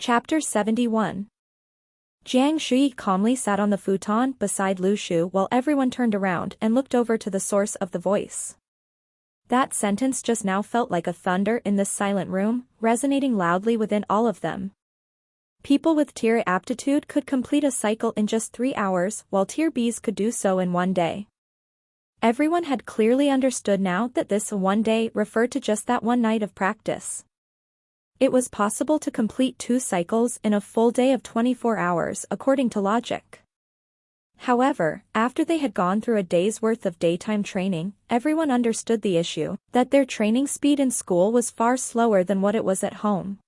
Chapter 71. Jiang Shui calmly sat on the futon beside Lu Shu while everyone turned around and looked over to the source of the voice. That sentence just now felt like a thunder in this silent room, resonating loudly within all of them. People with Tier A aptitude could complete a cycle in just 3 hours, while Tier Bs could do so in 1 day. Everyone had clearly understood now that this 1 day referred to just that 1 night of practice. It was possible to complete 2 cycles in a full day of 24 hours according to logic. However, after they had gone through a day's worth of daytime training, everyone understood the issue, that their training speed in school was far slower than what it was at home.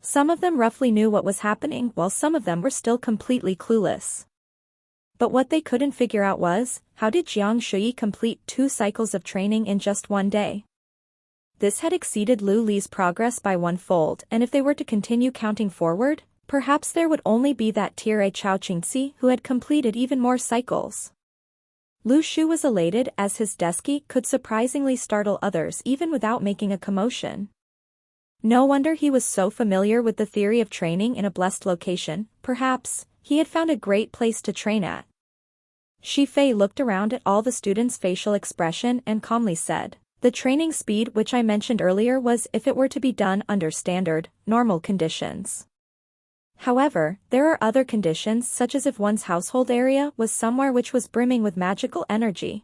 Some of them roughly knew what was happening while some of them were still completely clueless. But what they couldn't figure out was, how did Jiang Shui complete 2 cycles of training in just 1 day? This had exceeded Lu Li's progress by 1-fold, and if they were to continue counting forward, perhaps there would only be that Tier A Chao Qingxi who had completed even more cycles. Lu Shu was elated as his deski could surprisingly startle others even without making a commotion. No wonder he was so familiar with the theory of training in a blessed location, perhaps he had found a great place to train at. Shi Fei looked around at all the students' facial expression and calmly said, "The training speed which I mentioned earlier was if it were to be done under standard, normal conditions. However, there are other conditions such as if one's household area was somewhere which was brimming with magical energy.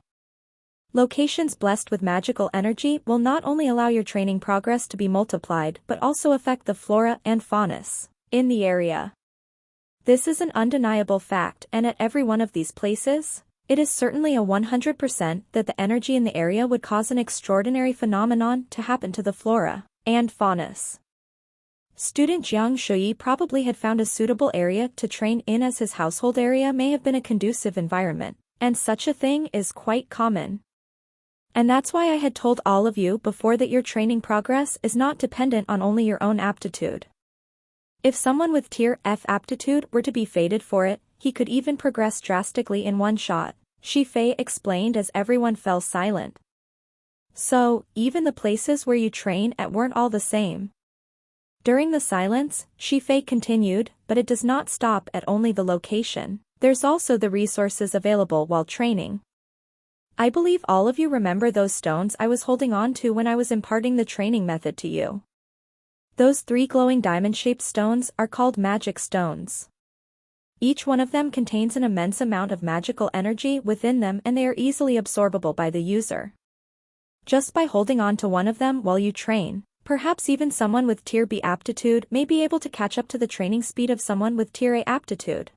Locations blessed with magical energy will not only allow your training progress to be multiplied but also affect the flora and fauna in the area. This is an undeniable fact, and at every one of these places, it is certainly a 100% that the energy in the area would cause an extraordinary phenomenon to happen to the flora and fauna." Student Jiang Shui probably had found a suitable area to train in, as his household area may have been a conducive environment, and such a thing is quite common. And that's why I had told all of you before that your training progress is not dependent on only your own aptitude. If someone with Tier F aptitude were to be fated for it, he could even progress drastically in 1 shot, Shi Fei explained as everyone fell silent. So, even the places where you train at weren't all the same. During the silence, Shi Fei continued, but it does not stop at only the location. There's also the resources available while training. I believe all of you remember those stones I was holding on to when I was imparting the training method to you. Those 3 glowing diamond-shaped stones are called magic stones. Each one of them contains an immense amount of magical energy within them, and they are easily absorbable by the user. Just by holding on to one of them while you train, perhaps even someone with Tier B aptitude may be able to catch up to the training speed of someone with Tier A aptitude.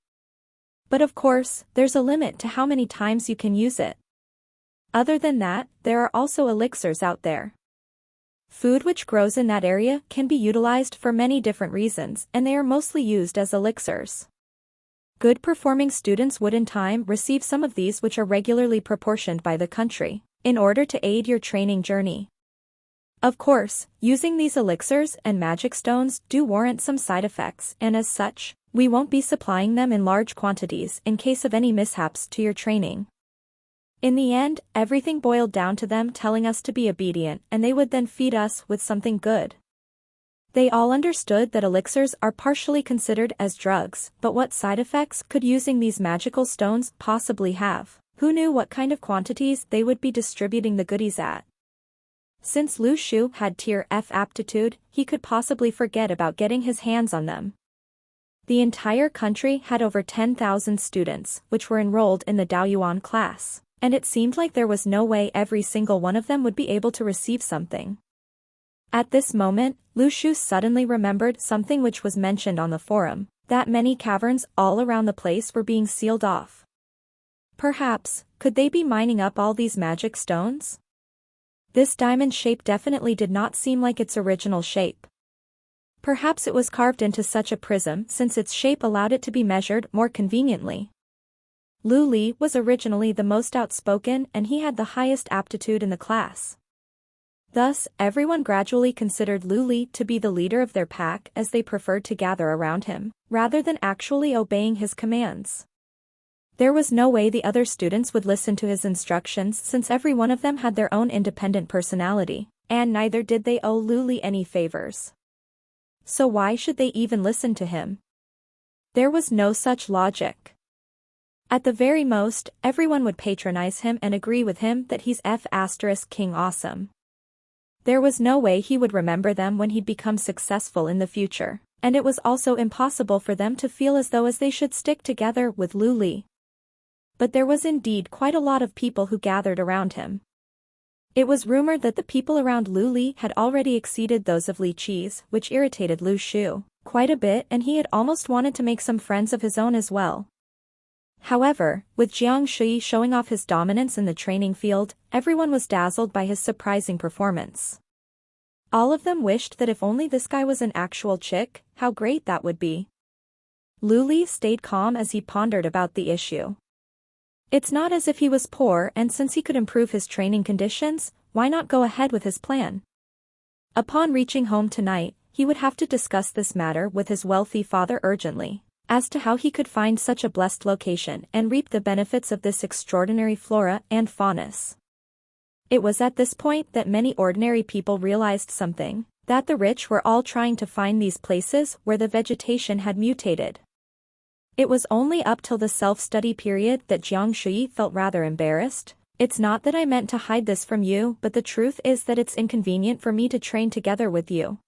But of course, there's a limit to how many times you can use it. Other than that, there are also elixirs out there. Food which grows in that area can be utilized for many different reasons, and they are mostly used as elixirs. Good performing students would in time receive some of these, which are regularly proportioned by the country, in order to aid your training journey. Of course, using these elixirs and magic stones do warrant some side effects, and as such, we won't be supplying them in large quantities in case of any mishaps to your training. In the end, everything boiled down to them telling us to be obedient, and they would then feed us with something good. They all understood that elixirs are partially considered as drugs, but what side effects could using these magical stones possibly have? Who knew what kind of quantities they would be distributing the goodies at? Since Lu Shu had Tier F aptitude, he could possibly forget about getting his hands on them. The entire country had over 10,000 students, which were enrolled in the Daoyuan class, and it seemed like there was no way every single one of them would be able to receive something. At this moment, Lu Shu suddenly remembered something which was mentioned on the forum, that many caverns all around the place were being sealed off. Perhaps, could they be mining up all these magic stones? This diamond shape definitely did not seem like its original shape. Perhaps it was carved into such a prism since its shape allowed it to be measured more conveniently. Lu Li was originally the most outspoken, and he had the highest aptitude in the class. Thus, everyone gradually considered Lu Li to be the leader of their pack, as they preferred to gather around him, rather than actually obeying his commands. There was no way the other students would listen to his instructions, since every one of them had their own independent personality, and neither did they owe Lu Li any favors. So why should they even listen to him? There was no such logic. At the very most, everyone would patronize him and agree with him that he's King awesome. There was no way he would remember them when he'd become successful in the future, and it was also impossible for them to feel as though they should stick together with Lu Li. But there was indeed quite a lot of people who gathered around him. It was rumored that the people around Lu Li had already exceeded those of Li Qi's, which irritated Lu Shu quite a bit, and he had almost wanted to make some friends of his own as well. However, with Jiang Shui showing off his dominance in the training field, everyone was dazzled by his surprising performance. All of them wished that if only this guy was an actual chick, how great that would be. Lu Li stayed calm as he pondered about the issue. It's not as if he was poor, and since he could improve his training conditions, why not go ahead with his plan? Upon reaching home tonight, he would have to discuss this matter with his wealthy father urgently, as to how he could find such a blessed location and reap the benefits of this extraordinary flora and faunus. It was at this point that many ordinary people realized something, that the rich were all trying to find these places where the vegetation had mutated. It was only up till the self-study period that Jiang Shui felt rather embarrassed. It's not that I meant to hide this from you, but the truth is that it's inconvenient for me to train together with you.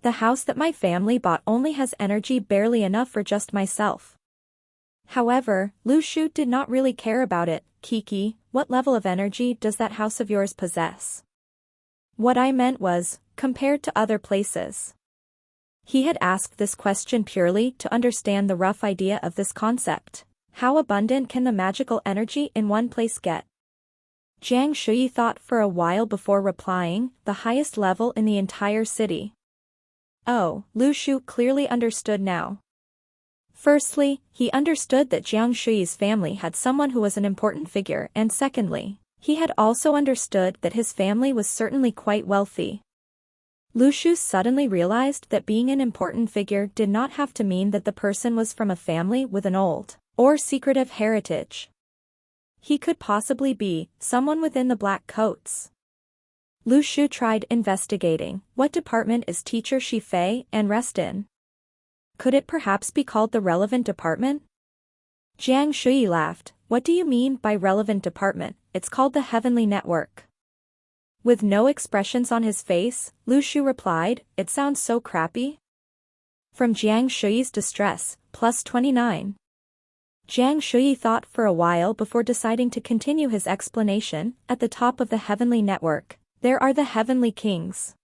The house that my family bought only has energy barely enough for just myself. However, Lu Shu did not really care about it. Kiki, what level of energy does that house of yours possess? What I meant was, compared to other places. He had asked this question purely to understand the rough idea of this concept. How abundant can the magical energy in one place get? Jiang Shui thought for a while before replying, the highest level in the entire city. Oh, Lu Shu clearly understood now. Firstly, he understood that Jiang Shui's family had someone who was an important figure, and secondly, he had also understood that his family was certainly quite wealthy. Lu Shu suddenly realized that being an important figure did not have to mean that the person was from a family with an old or secretive heritage. He could possibly be someone within the black coats. Lu Shu tried investigating. What department is teacher Shi Fei and rest in? Could it perhaps be called the relevant department? Jiang Shui laughed. What do you mean by relevant department? It's called the heavenly network. With no expressions on his face, Lu Shu replied, it sounds so crappy. From Jiang Shui's distress, plus 29. Jiang Shui thought for a while before deciding to continue his explanation. At the top of the heavenly network, there are the heavenly kings.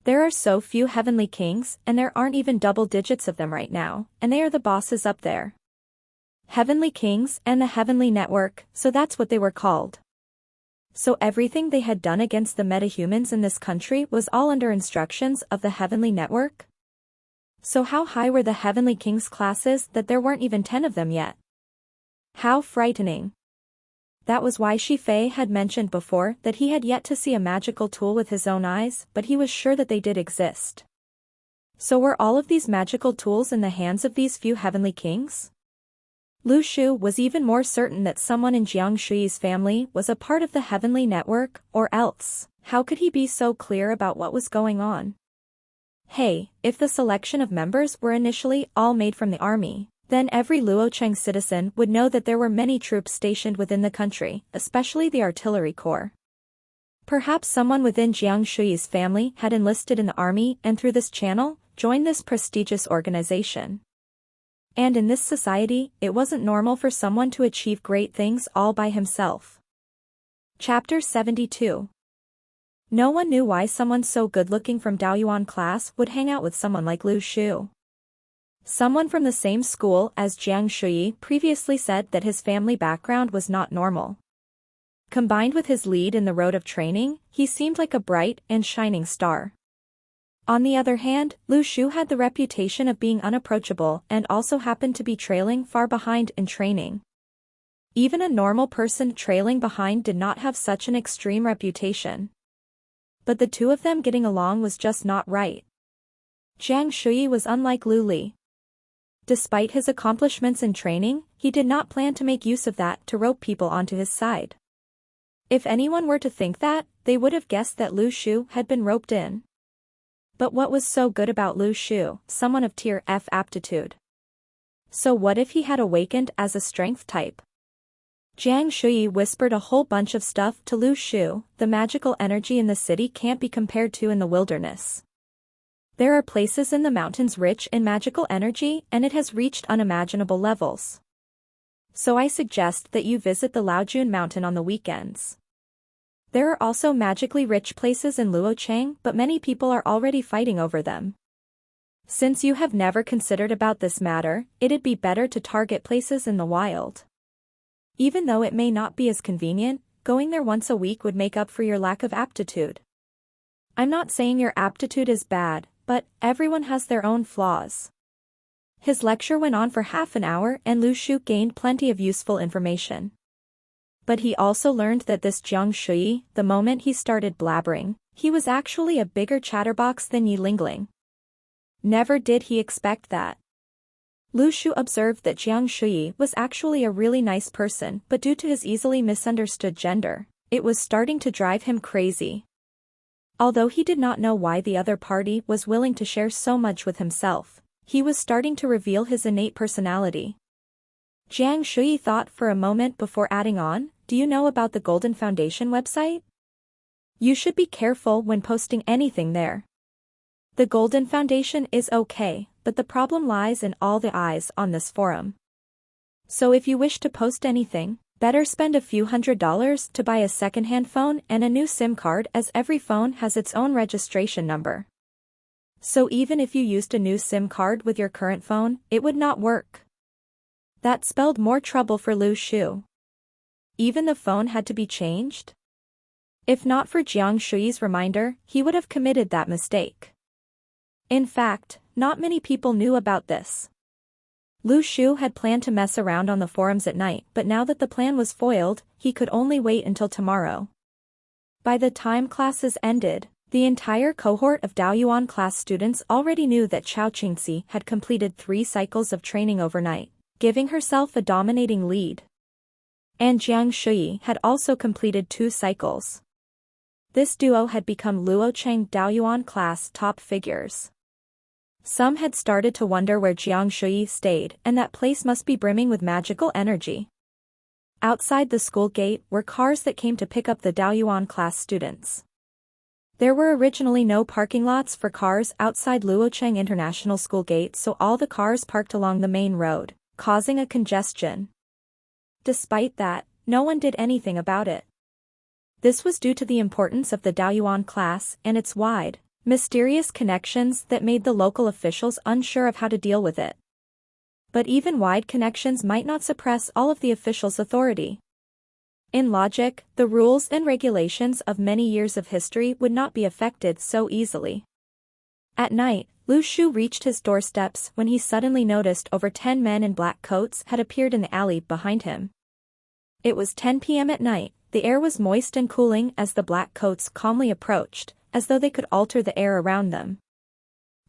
There are so few heavenly kings, and there aren't even double digits of them right now, and they are the bosses up there. Heavenly kings and the heavenly network, so that's what they were called. So everything they had done against the metahumans in this country was all under instructions of the heavenly network? So how high were the heavenly kings' classes that there weren't even 10 of them yet? How frightening. That was why Shi Fei had mentioned before that he had yet to see a magical tool with his own eyes, but he was sure that they did exist. So were all of these magical tools in the hands of these few heavenly kings? Lu Shu was even more certain that someone in Jiang Shui's family was a part of the heavenly network, or else, how could he be so clear about what was going on? Hey, if the selection of members were initially all made from the army, then every Luocheng citizen would know that there were many troops stationed within the country, especially the artillery corps. Perhaps someone within Jiang Shui's family had enlisted in the army and through this channel, joined this prestigious organization. And in this society, it wasn't normal for someone to achieve great things all by himself. Chapter 72. No one knew why someone so good-looking from Daoyuan class would hang out with someone like Lu Shu. Someone from the same school as Jiang Shui previously said that his family background was not normal. Combined with his lead in the road of training, he seemed like a bright and shining star. On the other hand, Lu Shu had the reputation of being unapproachable and also happened to be trailing far behind in training. Even a normal person trailing behind did not have such an extreme reputation. But the two of them getting along was just not right. Jiang Shui was unlike Lu Li. Despite his accomplishments in training, he did not plan to make use of that to rope people onto his side. If anyone were to think that, they would have guessed that Lu Shu had been roped in. But what was so good about Lu Shu, someone of tier F aptitude? So what if he had awakened as a strength type? Jiang Shui whispered a whole bunch of stuff to Lu Shu. The magical energy in the city can't be compared to in the wilderness. There are places in the mountains rich in magical energy, and it has reached unimaginable levels. So I suggest that you visit the Laojun mountain on the weekends. There are also magically rich places in Luochang, but many people are already fighting over them. Since you have never considered about this matter, it'd be better to target places in the wild. Even though it may not be as convenient, going there once a week would make up for your lack of aptitude. I'm not saying your aptitude is bad, but everyone has their own flaws. His lecture went on for half an hour and Lu Shu gained plenty of useful information. But he also learned that this Jiang Shui, the moment he started blabbering, he was actually a bigger chatterbox than Yi Lingling. Never did he expect that. Lu Shu observed that Jiang Shui was actually a really nice person, but due to his easily misunderstood gender, it was starting to drive him crazy. Although he did not know why the other party was willing to share so much with himself, he was starting to reveal his innate personality. Jiang Shui thought for a moment before adding on, "Do you know about the Golden Foundation website? You should be careful when posting anything there. The Golden Foundation is okay, but the problem lies in all the eyes on this forum. So if you wish to post anything, better spend a few $100s to buy a second-hand phone and a new SIM card, as every phone has its own registration number. So even if you used a new SIM card with your current phone, it would not work." That spelled more trouble for Lu Shu. Even the phone had to be changed? If not for Jiang Shui's reminder, he would have committed that mistake. In fact, not many people knew about this. Lu Shu had planned to mess around on the forums at night, but now that the plan was foiled, he could only wait until tomorrow. By the time classes ended, the entire cohort of Daoyuan class students already knew that Chao Qingxi had completed 3 cycles of training overnight, giving herself a dominating lead. And Jiang Shui had also completed 2 cycles. This duo had become Luochang Daoyuan class top figures. Some had started to wonder where Jiang Shui stayed, and that place must be brimming with magical energy. Outside the school gate were cars that came to pick up the Daoyuan class students. There were originally no parking lots for cars outside Luochang International School gate, so all the cars parked along the main road, causing a congestion. Despite that, no one did anything about it. This was due to the importance of the Daoyuan class and its wide, mysterious connections that made the local officials unsure of how to deal with it. But even wide connections might not suppress all of the officials' authority. In logic, the rules and regulations of many years of history would not be affected so easily. At night, Lu Shu reached his doorsteps when he suddenly noticed over 10 men in black coats had appeared in the alley behind him. It was 10 p.m. at night, the air was moist and cooling as the black coats calmly approached, as though they could alter the air around them.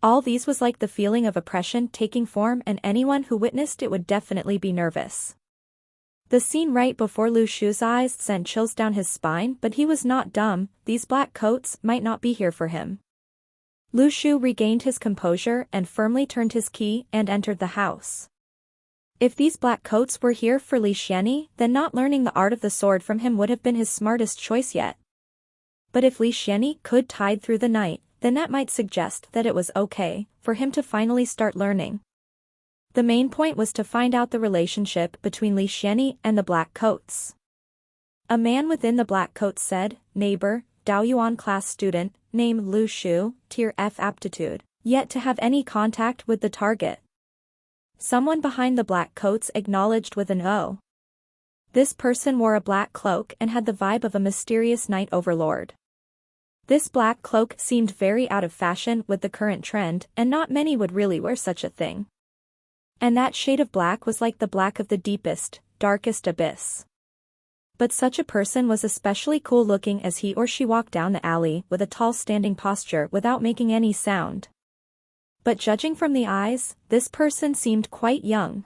All these was like the feeling of oppression taking form, and anyone who witnessed it would definitely be nervous. The scene right before Lu Shu's eyes sent chills down his spine, but he was not dumb. These black coats might not be here for him. Lu Shu regained his composure and firmly turned his key and entered the house. If these black coats were here for Li Xianyi, then not learning the art of the sword from him would have been his smartest choice yet. But if Li Xianyi could tide through the night, then that might suggest that it was okay for him to finally start learning. The main point was to find out the relationship between Li Xianyi and the black coats. A man within the black coats said, "Neighbor, Daoyuan class student, name Lu Shu, tier F aptitude, yet to have any contact with the target." Someone behind the black coats acknowledged with an O. This person wore a black cloak and had the vibe of a mysterious night overlord. This black cloak seemed very out of fashion with the current trend, and not many would really wear such a thing. And that shade of black was like the black of the deepest, darkest abyss. But such a person was especially cool looking as he or she walked down the alley with a tall standing posture without making any sound. But judging from the eyes, this person seemed quite young.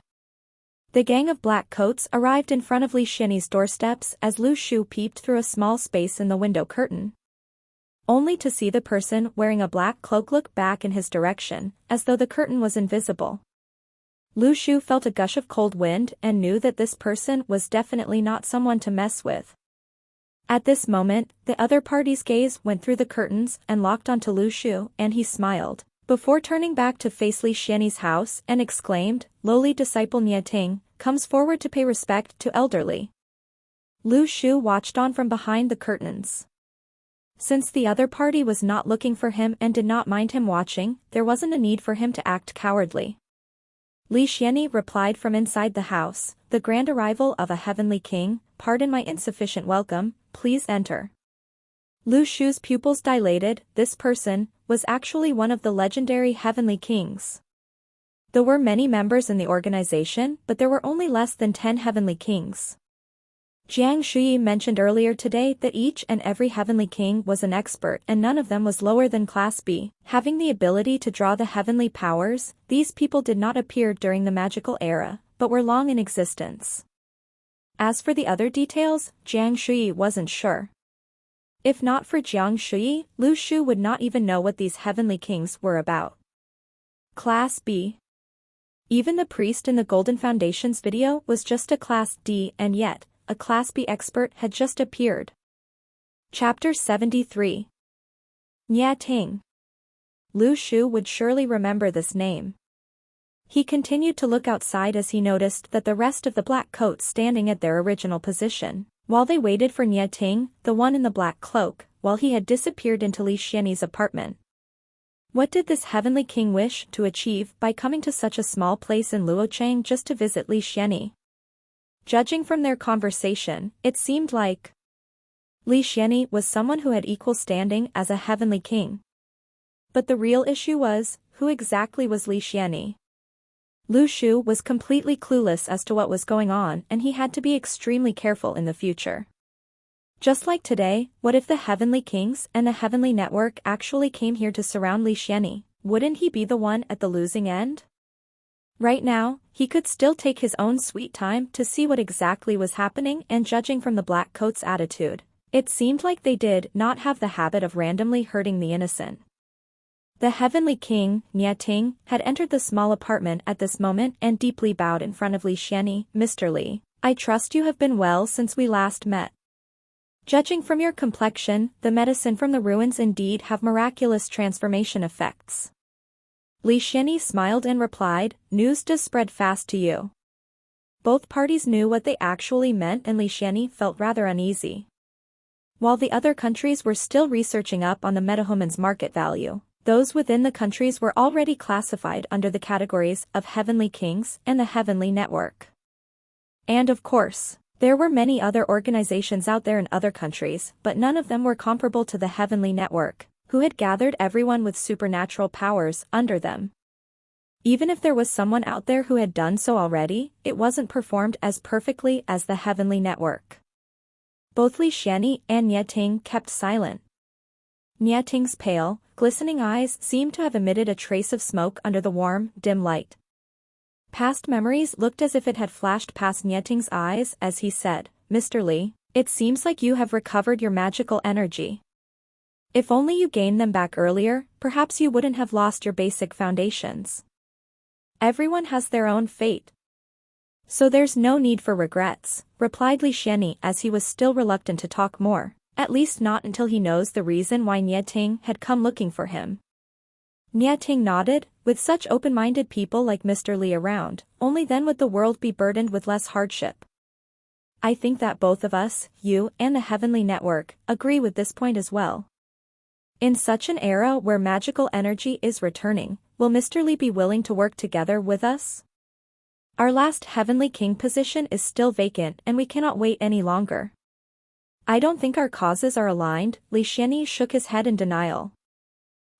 The gang of black coats arrived in front of Li Xianyi's doorsteps as Lu Shu peeped through a small space in the window curtain. only to see the person wearing a black cloak look back in his direction, as though the curtain was invisible. Lu Shu felt a gush of cold wind and knew that this person was definitely not someone to mess with. At this moment, the other party's gaze went through the curtains and locked onto Lu Shu, and he smiled, before turning back to face Li Xianyi's house and exclaimed, "Lowly disciple Nieting comes forward to pay respect to elderly." Lu Shu watched on from behind the curtains. Since the other party was not looking for him and did not mind him watching, there wasn't a need for him to act cowardly. Li Xianyi replied from inside the house, "The grand arrival of a heavenly king, pardon my insufficient welcome, please enter." Lu Shu's pupils dilated. This person was actually one of the legendary heavenly kings. There were many members in the organization, but there were only less than 10 heavenly kings. Jiang Shuyi mentioned earlier today that each and every heavenly king was an expert and none of them was lower than Class B. Having the ability to draw the heavenly powers, these people did not appear during the magical era, but were long in existence. As for the other details, Jiang Shuyi wasn't sure. If not for Jiang Shuyi, Lu Shu would not even know what these heavenly kings were about. Class B. Even the priest in the Golden Foundation's video was just a Class D, and yet, a Class B expert had just appeared. Chapter 73. Nye Ting. Lu Shu would surely remember this name. He continued to look outside as he noticed that the rest of the black coats standing at their original position, while they waited for Nye Ting, the one in the black cloak, while he had disappeared into Li Xianyi's apartment. What did this heavenly king wish to achieve by coming to such a small place in Luochang just to visit Li Xianyi? Judging from their conversation, it seemed like Li Xianyi was someone who had equal standing as a heavenly king. But the real issue was, who exactly was Li Xianyi? Lu Shu was completely clueless as to what was going on and he had to be extremely careful in the future. Just like today, what if the heavenly kings and the heavenly network actually came here to surround Li Xianyi? Wouldn't he be the one at the losing end? Right now, he could still take his own sweet time to see what exactly was happening, and judging from the black coat's attitude, it seemed like they did not have the habit of randomly hurting the innocent. The heavenly king, Nye Ting, had entered the small apartment at this moment and deeply bowed in front of Li Xianyi. "Mr. Li, I trust you have been well since we last met. Judging from your complexion, the medicine from the ruins indeed have miraculous transformation effects." Li Xianyi smiled and replied, "News does spread fast to you." Both parties knew what they actually meant and Li Xianyi felt rather uneasy. While the other countries were still researching up on the metahuman's market value, those within the countries were already classified under the categories of heavenly kings and the heavenly network. And of course, there were many other organizations out there in other countries, but none of them were comparable to the heavenly network, who had gathered everyone with supernatural powers under them. Even if there was someone out there who had done so already, it wasn't performed as perfectly as the heavenly network. Both Li Xianyi and Nye Ting kept silent. Nye Ting's pale, glistening eyes seemed to have emitted a trace of smoke under the warm, dim light. Past memories looked as if it had flashed past Nye Ting's eyes as he said, "Mr. Li, it seems like you have recovered your magical energy. If only you gained them back earlier, perhaps you wouldn't have lost your basic foundations. Everyone has their own fate. So there's no need for regrets," replied Li Xianyi as he was still reluctant to talk more, at least not until he knows the reason why Nye Ting had come looking for him. Nye Ting nodded. With such open-minded people like Mr. Li around, only then would the world be burdened with less hardship. I think that both of us, you and the heavenly network, agree with this point as well. In such an era where magical energy is returning, will Mr. Li be willing to work together with us? Our last heavenly king position is still vacant and we cannot wait any longer. I don't think our causes are aligned. Li Xianyi shook his head in denial.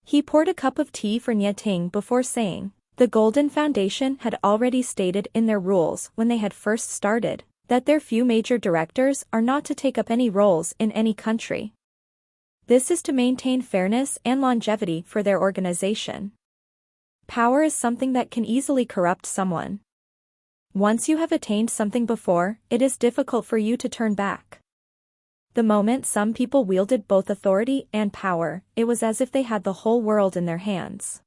He poured a cup of tea for Nye Ting before saying, the Golden Foundation had already stated in their rules when they had first started, that their few major directors are not to take up any roles in any country. This is to maintain fairness and longevity for their organization. Power is something that can easily corrupt someone. Once you have attained something before, it is difficult for you to turn back. The moment some people wielded both authority and power, it was as if they had the whole world in their hands.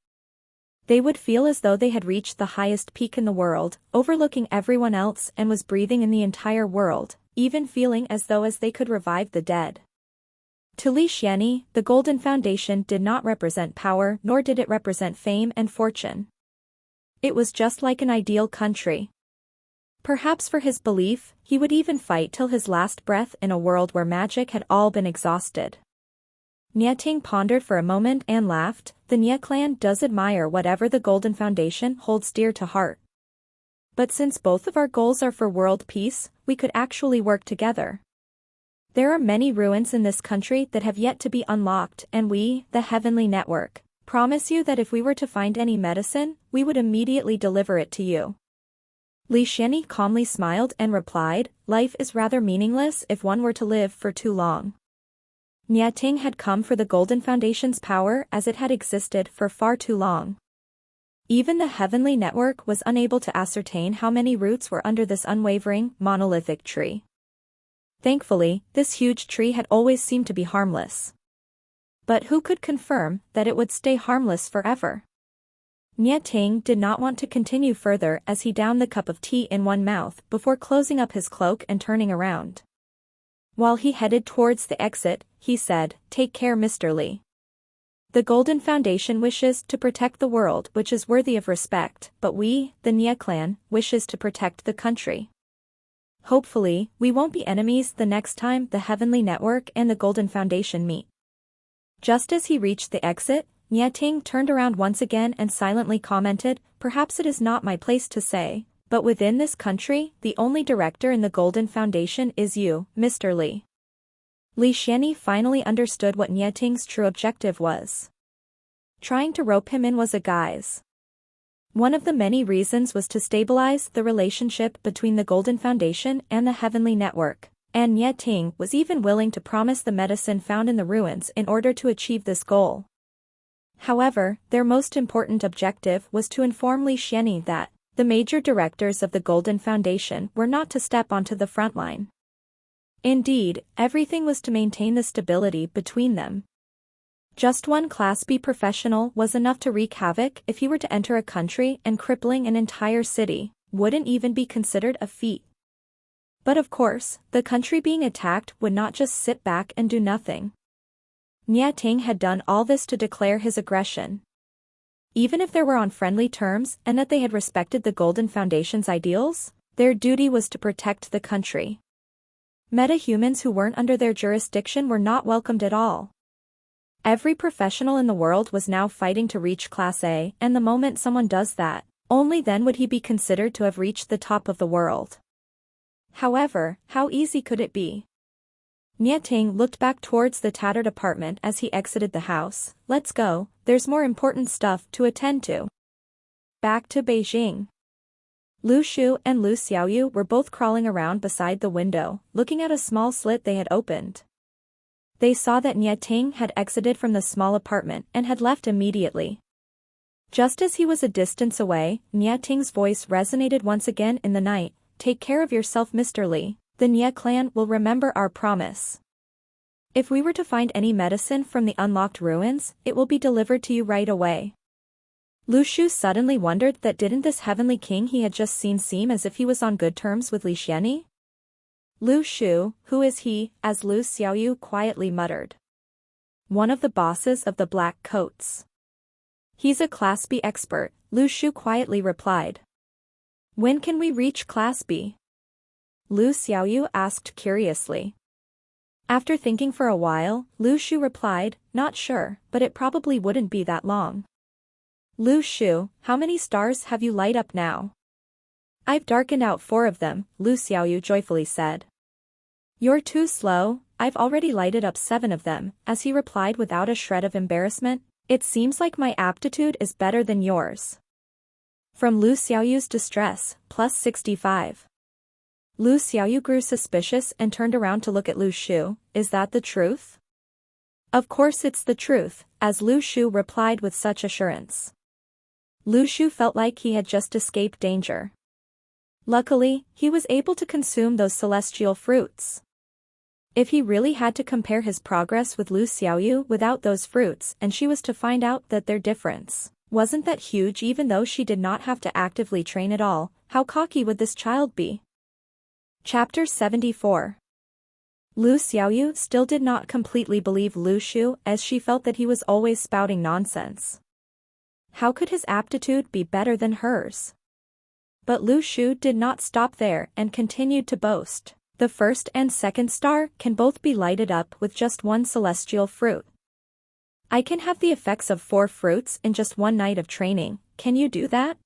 They would feel as though they had reached the highest peak in the world, overlooking everyone else and was breathing in the entire world, even feeling as though they could revive the dead. To Li Xianyi, the Golden Foundation did not represent power nor did it represent fame and fortune. It was just like an ideal country. Perhaps for his belief, he would even fight till his last breath in a world where magic had all been exhausted. Niating pondered for a moment and laughed. The Nie clan does admire whatever the Golden Foundation holds dear to heart. But since both of our goals are for world peace, we could actually work together. There are many ruins in this country that have yet to be unlocked, and we, the Heavenly Network, promise you that if we were to find any medicine, we would immediately deliver it to you. Li Xianyi calmly smiled and replied, life is rather meaningless if one were to live for too long. Niating had come for the Golden Foundation's power as it had existed for far too long. Even the Heavenly Network was unable to ascertain how many roots were under this unwavering, monolithic tree. Thankfully, this huge tree had always seemed to be harmless. But who could confirm that it would stay harmless forever? Niating did not want to continue further as he downed the cup of tea in one mouth before closing up his cloak and turning around. While he headed towards the exit, he said, "Take care, Mr. Li. The Golden Foundation wishes to protect the world which is worthy of respect, but we, the Nie clan, wishes to protect the country. Hopefully, we won't be enemies the next time the Heavenly Network and the Golden Foundation meet." Just as he reached the exit, Niating turned around once again and silently commented, "Perhaps it is not my place to say, but within this country, the only director in the Golden Foundation is you, Mr. Li." Li Xianyi finally understood what Niating's true objective was. Trying to rope him in was a guise. One of the many reasons was to stabilize the relationship between the Golden Foundation and the Heavenly Network, and Niating was even willing to promise the medicine found in the ruins in order to achieve this goal. However, their most important objective was to inform Li Xianyi that the major directors of the Golden Foundation were not to step onto the front line. Indeed, everything was to maintain the stability between them. Just one Class B professional was enough to wreak havoc. If he were to enter a country and crippling an entire city, wouldn't even be considered a feat. But of course, the country being attacked would not just sit back and do nothing. Niating had done all this to declare his aggression. Even if they were on friendly terms and that they had respected the Golden Foundation's ideals, their duty was to protect the country. Meta-humans who weren't under their jurisdiction were not welcomed at all. Every professional in the world was now fighting to reach Class A, and the moment someone does that, only then would he be considered to have reached the top of the world. However, how easy could it be? Niating looked back towards the tattered apartment as he exited the house. "Let's go, there's more important stuff to attend to." Back to Beijing. Lu Shu and Lu Xiaoyu were both crawling around beside the window, looking at a small slit they had opened. They saw that Niating had exited from the small apartment and had left immediately. Just as he was a distance away, Niating's voice resonated once again in the night. "Take care of yourself, Mr. Li. The Nie clan will remember our promise. If we were to find any medicine from the unlocked ruins, it will be delivered to you right away." Lu Shu suddenly wondered that didn't this heavenly king he had just seen seem as if he was on good terms with Li Xianyi? "Lu Shu, who is he?" as Lu Xiaoyu quietly muttered. "One of the bosses of the Black Coats. He's a Class B expert," Lu Shu quietly replied. "When can we reach Class B?" Lu Xiaoyu asked curiously. After thinking for a while, Lu Shu replied, "Not sure, but it probably wouldn't be that long." "Lu Shu, how many stars have you light up now?" "I've darkened out 4 of them," Lu Xiaoyu joyfully said. "You're too slow, I've already lighted up 7 of them," as he replied without a shred of embarrassment. "It seems like my aptitude is better than yours." From Lu Xiaoyu's distress, +65. Lu Xiaoyu grew suspicious and turned around to look at Lu Shu. "Is that the truth?" "Of course it's the truth," as Lu Shu replied with such assurance. Lu Shu felt like he had just escaped danger. Luckily, he was able to consume those celestial fruits. If he really had to compare his progress with Lu Xiaoyu without those fruits and she was to find out that their difference wasn't that huge even though she did not have to actively train at all, how cocky would this child be? Chapter 74. Lu Xiaoyu still did not completely believe Lu Shu as she felt that he was always spouting nonsense. How could his aptitude be better than hers? But Lu Shu did not stop there and continued to boast. The first and second star can both be lighted up with just one celestial fruit. I can have the effects of 4 fruits in just one night of training, can you do that?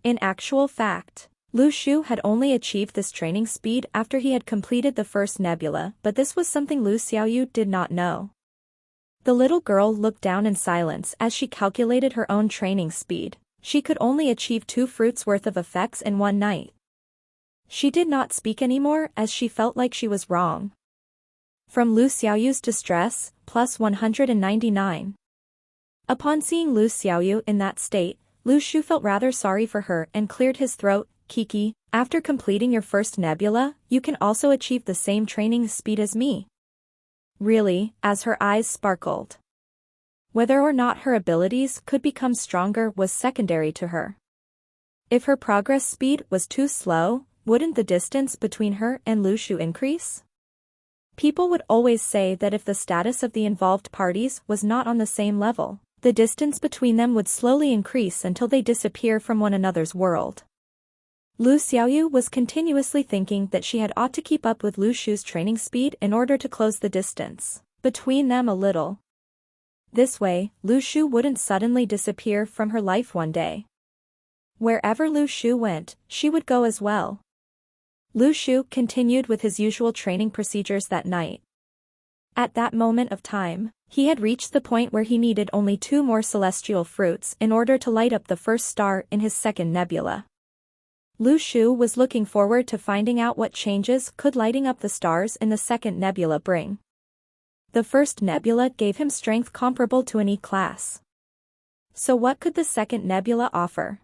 In actual fact, Lu Shu had only achieved this training speed after he had completed the first nebula, but this was something Lu Xiaoyu did not know. The little girl looked down in silence as she calculated her own training speed. She could only achieve 2 fruits worth of effects in one night. She did not speak anymore as she felt like she was wrong. From Lu Xiaoyu's distress, plus 199. Upon seeing Lu Xiaoyu in that state, Lu Shu felt rather sorry for her and cleared his throat. Kiki, after completing your first nebula, you can also achieve the same training speed as me. Really, as her eyes sparkled. Whether or not her abilities could become stronger was secondary to her. If her progress speed was too slow, wouldn't the distance between her and Lu Shu increase? People would always say that if the status of the involved parties was not on the same level, the distance between them would slowly increase until they disappear from one another's world. Lu Xiaoyu was continuously thinking that she had ought to keep up with Lu Shu's training speed in order to close the distance between them a little. This way, Lu Shu wouldn't suddenly disappear from her life one day. Wherever Lu Shu went, she would go as well. Lu Shu continued with his usual training procedures that night. At that moment of time, he had reached the point where he needed only 2 more celestial fruits in order to light up the first star in his second nebula. Lu Shu was looking forward to finding out what changes could lighting up the stars in the second nebula bring. The first nebula gave him strength comparable to an E-class. So what could the second nebula offer?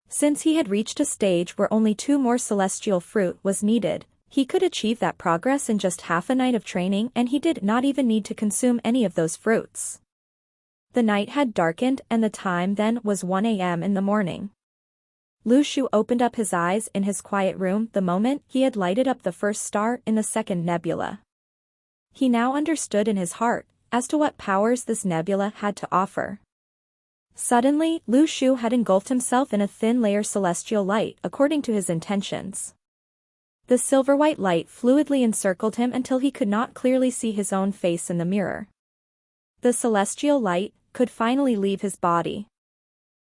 Since he had reached a stage where only 2 more celestial fruit was needed, he could achieve that progress in just half a night of training and he did not even need to consume any of those fruits. The night had darkened and the time then was 1 a.m. in the morning. Lu Shu opened up his eyes in his quiet room the moment he had lighted up the first star in the second nebula. He now understood in his heart as to what powers this nebula had to offer. Suddenly, Lu Shu had engulfed himself in a thin layer celestial light according to his intentions. The silver-white light fluidly encircled him until he could not clearly see his own face in the mirror. The celestial light could finally leave his body.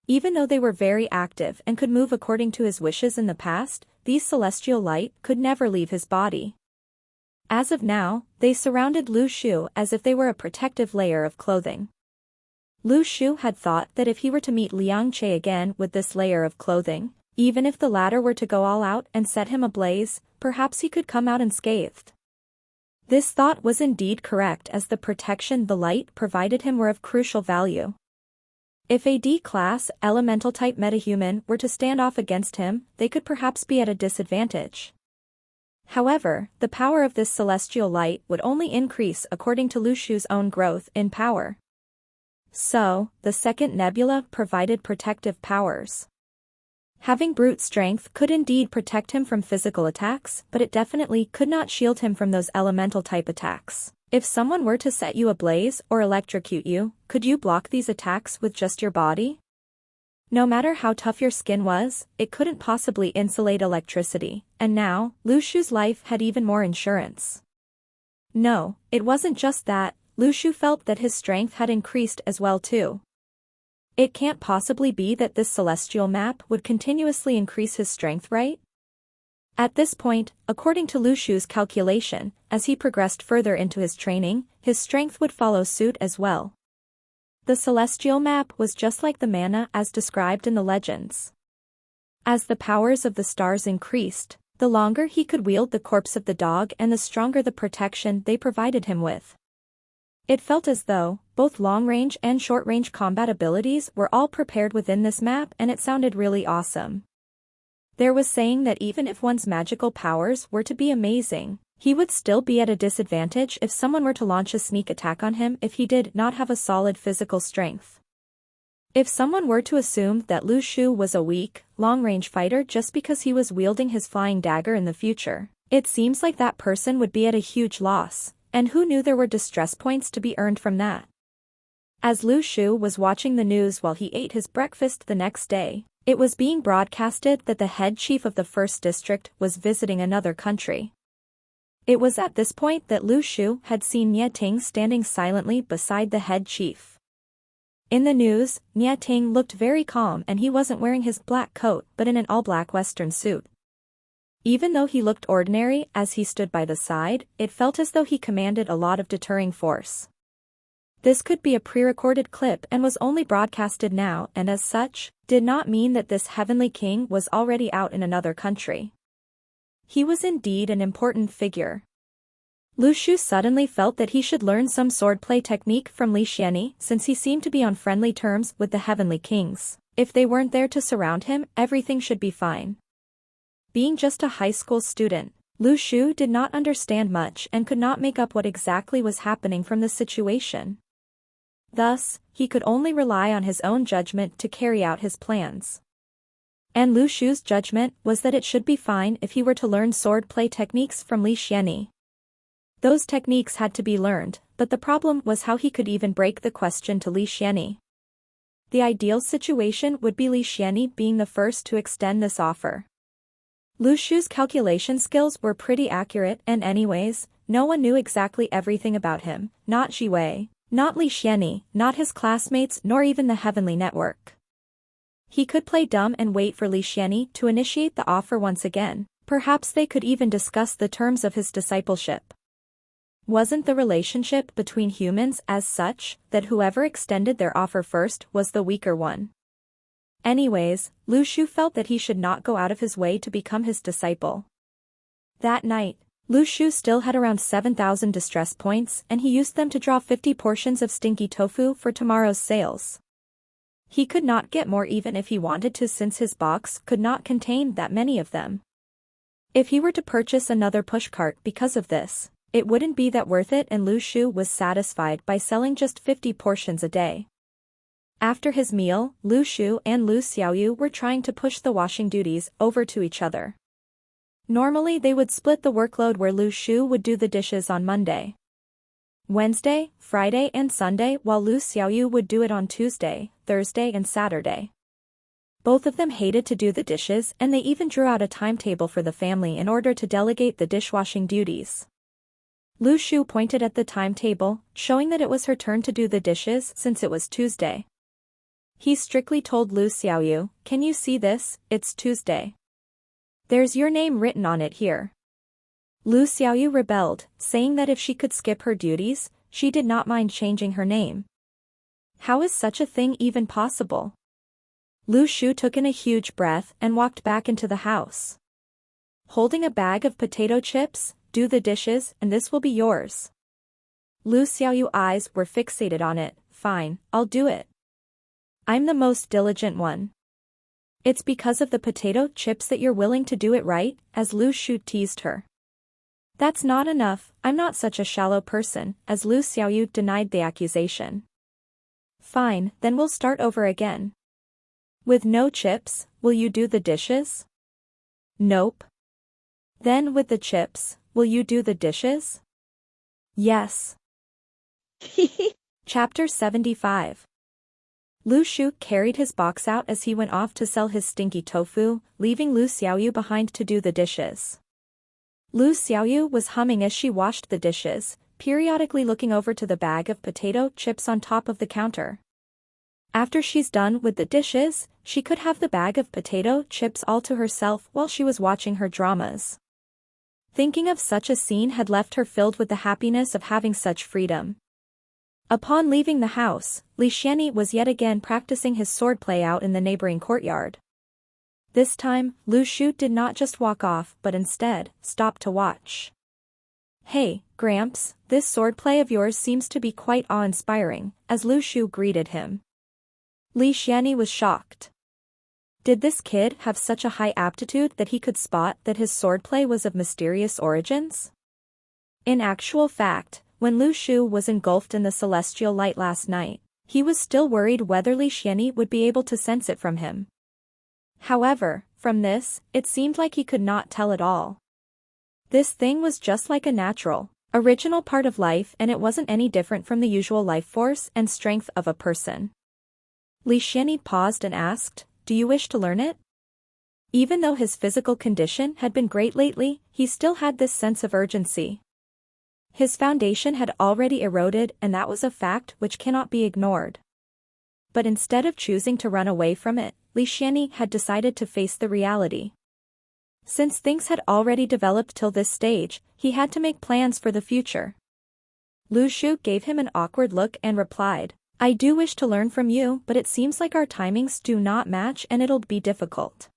Even though they were very active and could move according to his wishes in the past, these celestial light could never leave his body. As of now, they surrounded Lu Shu as if they were a protective layer of clothing. Lu Shu had thought that if he were to meet Liang Che again with this layer of clothing, even if the latter were to go all out and set him ablaze, perhaps he could come out unscathed. This thought was indeed correct as the protection the light provided him were of crucial value. If a D-class, elemental-type metahuman were to stand off against him, they could perhaps be at a disadvantage. However, the power of this celestial light would only increase according to Lu Shu's own growth in power. So, the second nebula provided protective powers. Having brute strength could indeed protect him from physical attacks, but it definitely could not shield him from those elemental-type attacks. If someone were to set you ablaze or electrocute you, could you block these attacks with just your body? No matter how tough your skin was, it couldn't possibly insulate electricity, and now, Lu Shu's life had even more insurance. No, it wasn't just that, Lu Shu felt that his strength had increased as well too. It can't possibly be that this celestial map would continuously increase his strength, right? At this point, according to Lu Shu's calculation, as he progressed further into his training, his strength would follow suit as well. The celestial map was just like the mana as described in the legends. As the powers of the stars increased, the longer he could wield the corpse of the dog and the stronger the protection they provided him with. It felt as though both long-range and short-range combat abilities were all prepared within this map and it sounded really awesome. There was saying that even if one's magical powers were to be amazing, He would still be at a disadvantage if someone were to launch a sneak attack on him if he did not have a solid physical strength. If someone were to assume that Lu Shu was a weak, long-range fighter just because he was wielding his flying dagger in the future, it seems like that person would be at a huge loss, and who knew there were distress points to be earned from that. As Lu Shu was watching the news while he ate his breakfast the next day, it was being broadcasted that the head chief of the first district was visiting another country. It was at this point that Lu Shu had seen Nie Ting standing silently beside the head chief. In the news, Nie Ting looked very calm and he wasn't wearing his black coat but in an all-black western suit. Even though he looked ordinary as he stood by the side, it felt as though he commanded a lot of deterring force. This could be a pre-recorded clip and was only broadcasted now and as such, did not mean that this heavenly king was already out in another country. He was indeed an important figure. Lu Shu suddenly felt that he should learn some swordplay technique from Li Xianyi since he seemed to be on friendly terms with the heavenly kings. If they weren't there to surround him, everything should be fine. Being just a high school student, Lu Shu did not understand much and could not make up what exactly was happening from the situation. Thus, he could only rely on his own judgment to carry out his plans. And Lu Shu's judgment was that it should be fine if he were to learn swordplay techniques from Li Xianyi. Those techniques had to be learned, but the problem was how he could even break the question to Li Xianyi. The ideal situation would be Li Xianyi being the first to extend this offer. Lu Shu's calculation skills were pretty accurate and anyways, no one knew exactly everything about him, not Ji Wei, not Li Xianyi, not his classmates nor even the heavenly network. He could play dumb and wait for Li Xianyi to initiate the offer once again, perhaps they could even discuss the terms of his discipleship. Wasn't the relationship between humans as such that whoever extended their offer first was the weaker one? Anyways, Lu Shu felt that he should not go out of his way to become his disciple. That night, Lu Shu still had around 7,000 distress points and he used them to draw 50 portions of stinky tofu for tomorrow's sales. He could not get more even if he wanted to since his box could not contain that many of them. If he were to purchase another pushcart because of this, it wouldn't be that worth it and Lu Shu was satisfied by selling just 50 portions a day. After his meal, Lu Shu and Lu Xiaoyu were trying to push the washing duties over to each other. Normally they would split the workload where Lu Shu would do the dishes on Monday, Wednesday, Friday and Sunday while Lu Xiaoyu would do it on Tuesday, Thursday and Saturday. Both of them hated to do the dishes and they even drew out a timetable for the family in order to delegate the dishwashing duties. Lu Shu pointed at the timetable, showing that it was her turn to do the dishes since it was Tuesday. He strictly told Lu Xiaoyu, "Can you see this? It's Tuesday. There's your name written on it here." Lu Xiaoyu rebelled, saying that if she could skip her duties, she did not mind changing her name. How is such a thing even possible? Lu Shu took in a huge breath and walked back into the house. Holding a bag of potato chips, "Do the dishes and this will be yours." Lu Xiaoyu's eyes were fixated on it. "Fine, I'll do it. I'm the most diligent one." "It's because of the potato chips that you're willing to do it, right?" as Lu Shu teased her. "That's not enough, I'm not such a shallow person," as Lu Xiaoyu denied the accusation. "Fine, then we'll start over again. With no chips, will you do the dishes?" "Nope." "Then with the chips, will you do the dishes?" "Yes." Chapter 75. Lu Shu carried his box out as he went off to sell his stinky tofu, leaving Lu Xiaoyu behind to do the dishes. Lu Xiaoyu was humming as she washed the dishes, periodically looking over to the bag of potato chips on top of the counter. After she's done with the dishes, she could have the bag of potato chips all to herself while she was watching her dramas. Thinking of such a scene had left her filled with the happiness of having such freedom. Upon leaving the house, Li Xianyi was yet again practicing his swordplay out in the neighboring courtyard. This time, Lu Shu did not just walk off but instead, stopped to watch. "Hey, Gramps, this swordplay of yours seems to be quite awe-inspiring," as Lu Shu greeted him. Li Xianyi was shocked. Did this kid have such a high aptitude that he could spot that his swordplay was of mysterious origins? In actual fact, when Lu Shu was engulfed in the celestial light last night, he was still worried whether Li Xianyi would be able to sense it from him. However, from this, it seemed like he could not tell at all. This thing was just like a natural, original part of life, and it wasn't any different from the usual life force and strength of a person. Li Xianyi paused and asked, "Do you wish to learn it?" Even though his physical condition had been great lately, he still had this sense of urgency. His foundation had already eroded, and that was a fact which cannot be ignored. But instead of choosing to run away from it, Li Xianyi had decided to face the reality. Since things had already developed till this stage, he had to make plans for the future. Lu Shu gave him an awkward look and replied, "I do wish to learn from you, but it seems like our timings do not match and it'll be difficult."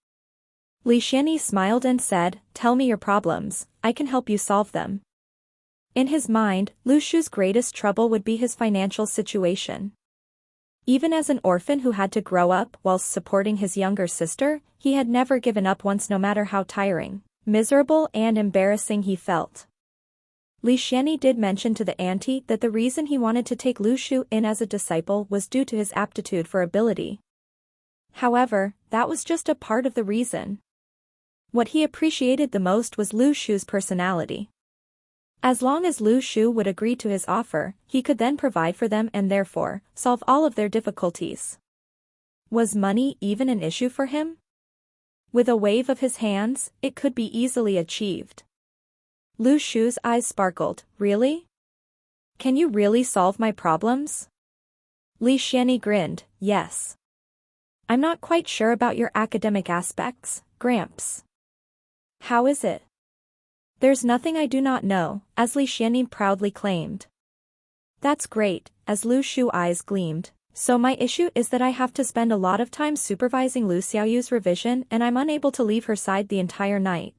Li Xianyi smiled and said, "Tell me your problems, I can help you solve them." In his mind, Lu Shu's greatest trouble would be his financial situation. Even as an orphan who had to grow up whilst supporting his younger sister, he had never given up once, no matter how tiring, miserable and embarrassing he felt. Li Xianyi did mention to the auntie that the reason he wanted to take Lu Shu in as a disciple was due to his aptitude for ability. However, that was just a part of the reason. What he appreciated the most was Lu Shu's personality. As long as Lu Shu would agree to his offer, he could then provide for them and therefore, solve all of their difficulties. Was money even an issue for him? With a wave of his hands, it could be easily achieved. Lu Shu's eyes sparkled. "Really? Can you really solve my problems?" Li Xianyi grinned, "Yes. I'm not quite sure about your academic aspects, Gramps." "How is it?" "There's nothing I do not know," as Li Xianyi proudly claimed. "That's great," as Lu Shu's eyes gleamed. "So my issue is that I have to spend a lot of time supervising Lu Xiaoyu's revision and I'm unable to leave her side the entire night.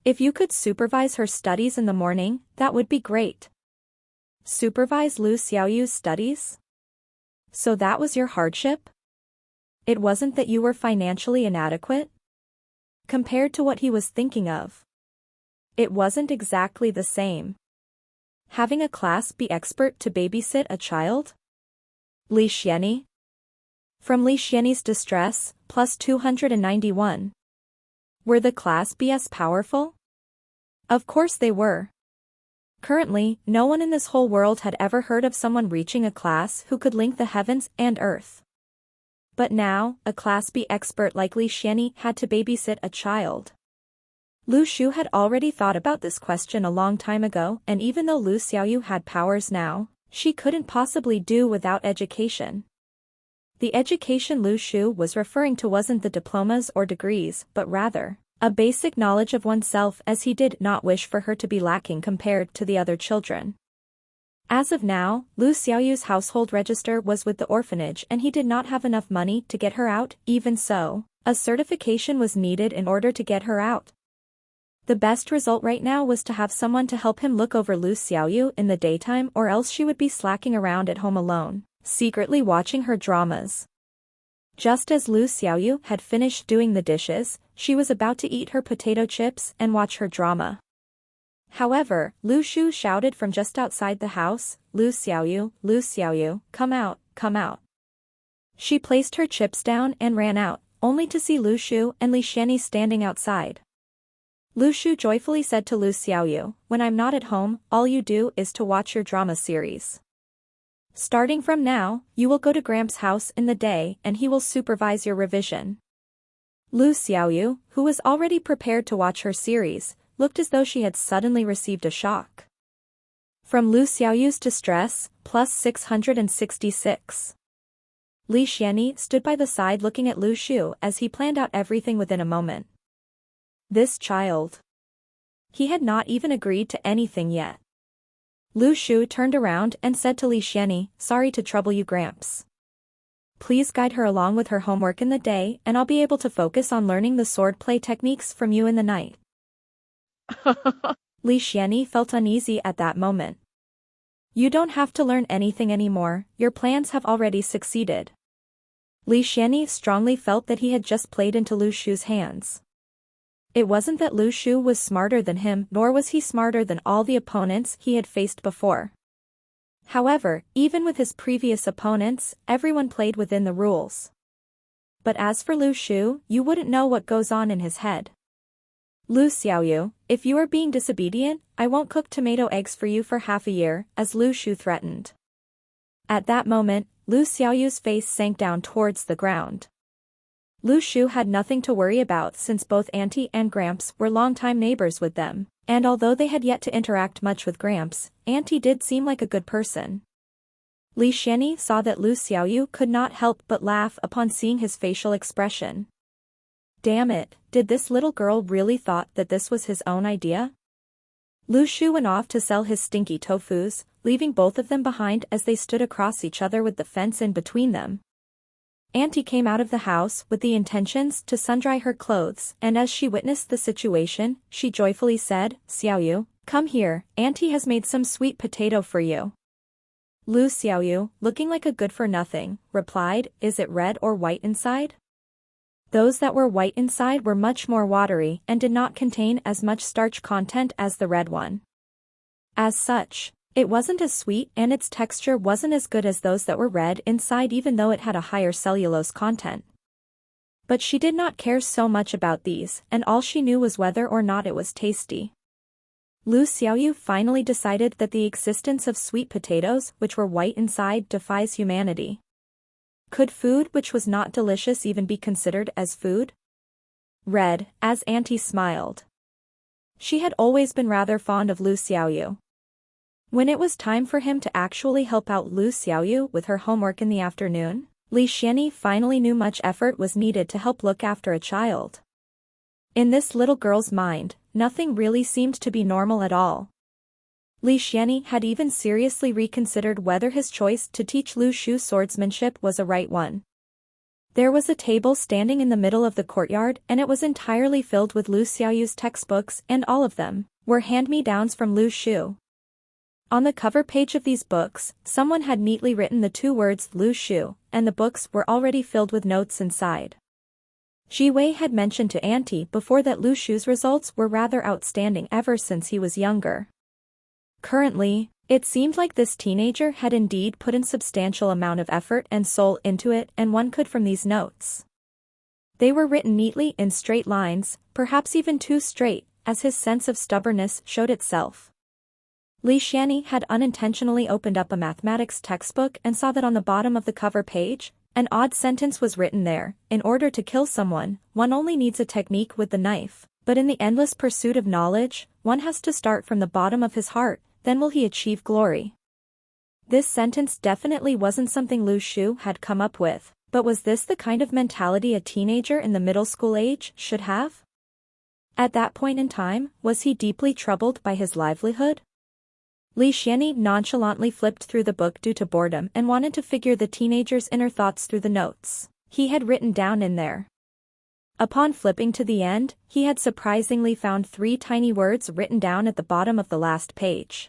If you could supervise her studies in the morning, that would be great." Supervise Lu Xiaoyu's studies? So that was your hardship? It wasn't that you were financially inadequate? Compared to what he was thinking of, it wasn't exactly the same. Having a class B expert to babysit a child? Li Xianyi? From Li Xianyi's distress, plus 291. Were the class Bs powerful? Of course they were. Currently, no one in this whole world had ever heard of someone reaching a class who could link the heavens and earth. But now, a class B expert like Li Xianyi had to babysit a child. Lu Shu had already thought about this question a long time ago, and even though Lu Xiaoyu had powers now, she couldn't possibly do without education. The education Lu Shu was referring to wasn't the diplomas or degrees, but rather, a basic knowledge of oneself, as he did not wish for her to be lacking compared to the other children. As of now, Lu Xiaoyu's household register was with the orphanage and he did not have enough money to get her out. Even so, a certification was needed in order to get her out. The best result right now was to have someone to help him look over Lu Xiaoyu in the daytime, or else she would be slacking around at home alone, secretly watching her dramas. Just as Lu Xiaoyu had finished doing the dishes, she was about to eat her potato chips and watch her drama. However, Lu Shu shouted from just outside the house, Lu Xiaoyu, come out, come out." She placed her chips down and ran out, only to see Lu Shu and Li Xianyi standing outside. Lu Shu joyfully said to Lu Xiaoyu, "When I'm not at home, all you do is to watch your drama series. Starting from now, you will go to Gramps' house in the day and he will supervise your revision." Lu Xiaoyu, who was already prepared to watch her series, looked as though she had suddenly received a shock. From Lu Xiaoyu's distress, plus 666. Li Xianyi stood by the side looking at Lu Shu as he planned out everything within a moment. This child. He had not even agreed to anything yet. Lu Shu turned around and said to Li Xianyi, "Sorry to trouble you, Gramps. Please guide her along with her homework in the day and I'll be able to focus on learning the swordplay techniques from you in the night." Li Xianyi felt uneasy at that moment. "You don't have to learn anything anymore, your plans have already succeeded." Li Xianyi strongly felt that he had just played into Lu Shu's hands. It wasn't that Lu Shu was smarter than him, nor was he smarter than all the opponents he had faced before. However, even with his previous opponents, everyone played within the rules. But as for Lu Shu, you wouldn't know what goes on in his head. Lu Xiaoyu, if you are being disobedient, I won't cook tomato eggs for you for half a year, as Lu Shu threatened. At that moment, Lu Xiaoyu's face sank down towards the ground. Lu Shu had nothing to worry about since both Auntie and Gramps were longtime neighbors with them, and although they had yet to interact much with Gramps, Auntie did seem like a good person. Li Xianyi saw that Lu Xiaoyu could not help but laugh upon seeing his facial expression. Damn it, did this little girl really thought that this was his own idea? Lu Shu went off to sell his stinky tofus, leaving both of them behind as they stood across each other with the fence in between them. Auntie came out of the house with the intentions to sun-dry her clothes, and as she witnessed the situation, she joyfully said, Xiaoyu, come here, Auntie has made some sweet potato for you. Lu Xiaoyu, looking like a good-for-nothing, replied, is it red or white inside? Those that were white inside were much more watery and did not contain as much starch content as the red one. As such, it wasn't as sweet and its texture wasn't as good as those that were red inside even though it had a higher cellulose content. But she did not care so much about these, and all she knew was whether or not it was tasty. Lu Xiaoyu finally decided that the existence of sweet potatoes which were white inside defies humanity. Could food which was not delicious even be considered as food? Red, as Auntie smiled. She had always been rather fond of Lu Xiaoyu. When it was time for him to actually help out Lu Xiaoyu with her homework in the afternoon, Li Xianyi finally knew much effort was needed to help look after a child. In this little girl's mind, nothing really seemed to be normal at all. Li Xianyi had even seriously reconsidered whether his choice to teach Lu Shu swordsmanship was a right one. There was a table standing in the middle of the courtyard and it was entirely filled with Lu Xiaoyu's textbooks and all of them were hand-me-downs from Lu Shu. On the cover page of these books, someone had neatly written the two words Lu Shu, and the books were already filled with notes inside. Ji Wei had mentioned to Auntie before that Lu Shu's results were rather outstanding ever since he was younger. Currently, it seemed like this teenager had indeed put in substantial amount of effort and soul into it, and one could from these notes. They were written neatly in straight lines, perhaps even too straight, as his sense of stubbornness showed itself. Li Xianyi had unintentionally opened up a mathematics textbook and saw that on the bottom of the cover page, an odd sentence was written there, in order to kill someone, one only needs a technique with the knife, but in the endless pursuit of knowledge, one has to start from the bottom of his heart, then will he achieve glory. This sentence definitely wasn't something Lu Shu had come up with, but was this the kind of mentality a teenager in the middle school age should have? At that point in time, was he deeply troubled by his livelihood? Li Xianyi nonchalantly flipped through the book due to boredom and wanted to figure the teenager's inner thoughts through the notes he had written down in there. Upon flipping to the end, he had surprisingly found 3 tiny words written down at the bottom of the last page.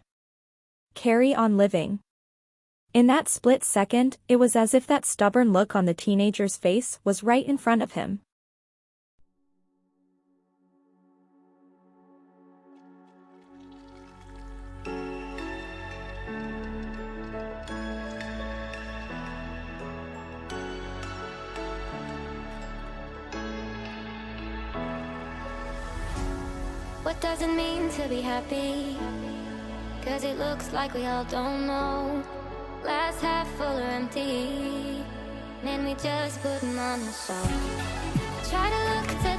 Carry on living. In that split second, it was as if that stubborn look on the teenager's face was right in front of him. What does it mean to be happy? 'Cause it looks like we all don't know. Glass half full or empty, then we just put 'em on the shelf. Try to look to